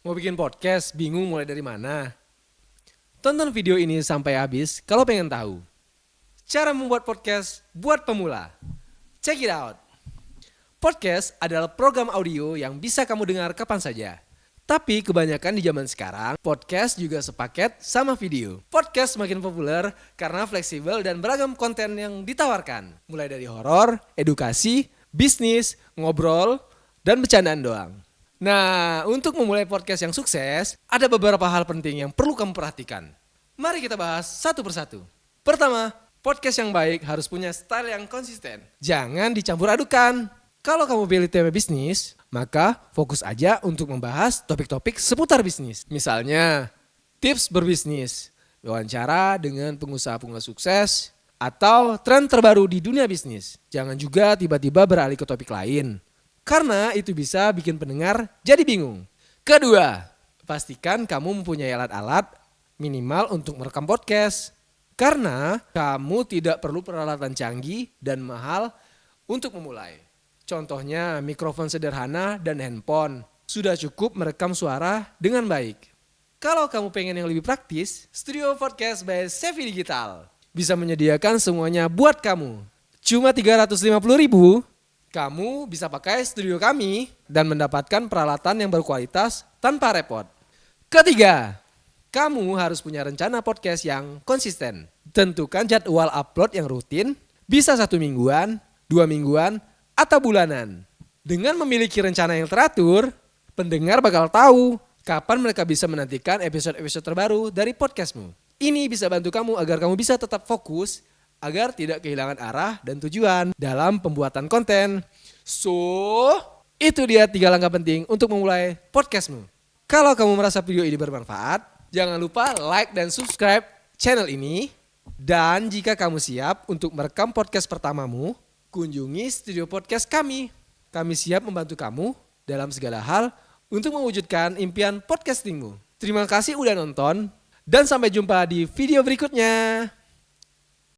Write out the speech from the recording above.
Mau bikin podcast, bingung mulai dari mana? Tonton video ini sampai habis kalau pengen tahu. Cara membuat podcast buat pemula. Check it out. Podcast adalah program audio yang bisa kamu dengar kapan saja. Tapi kebanyakan di zaman sekarang, podcast juga sepaket sama video. Podcast semakin populer karena fleksibel dan beragam konten yang ditawarkan. Mulai dari horor, edukasi, bisnis, ngobrol, dan bercandaan doang. Nah, untuk memulai podcast yang sukses, ada beberapa hal penting yang perlu kamu perhatikan. Mari kita bahas satu persatu. Pertama, podcast yang baik harus punya style yang konsisten. Jangan dicampur adukan. Kalau kamu pilih tema bisnis, maka fokus aja untuk membahas topik-topik seputar bisnis. Misalnya, tips berbisnis, wawancara dengan pengusaha-pengusaha sukses, atau tren terbaru di dunia bisnis. Jangan juga tiba-tiba beralih ke topik lain. Karena itu bisa bikin pendengar jadi bingung. Kedua, pastikan kamu mempunyai alat-alat minimal untuk merekam podcast. Karena kamu tidak perlu peralatan canggih dan mahal untuk memulai. Contohnya mikrofon sederhana dan handphone. Sudah cukup merekam suara dengan baik. Kalau kamu pengen yang lebih praktis, Studio Podcast by Sevi Digital bisa menyediakan semuanya buat kamu. Cuma 350.000, kamu bisa pakai studio kami dan mendapatkan peralatan yang berkualitas tanpa repot. Ketiga, kamu harus punya rencana podcast yang konsisten. Tentukan jadwal upload yang rutin, bisa 1 mingguan, 2 mingguan, atau bulanan. Dengan memiliki rencana yang teratur, pendengar bakal tahu kapan mereka bisa menantikan episode-episode terbaru dari podcastmu. Ini bisa bantu kamu agar kamu bisa tetap fokus, agar tidak kehilangan arah dan tujuan dalam pembuatan konten. So, itu dia 3 langkah penting untuk memulai podcastmu. Kalau kamu merasa video ini bermanfaat, jangan lupa like dan subscribe channel ini. Dan jika kamu siap untuk merekam podcast pertamamu, kunjungi studio podcast kami. Kami siap membantu kamu dalam segala hal untuk mewujudkan impian podcastingmu. Terima kasih udah nonton dan sampai jumpa di video berikutnya.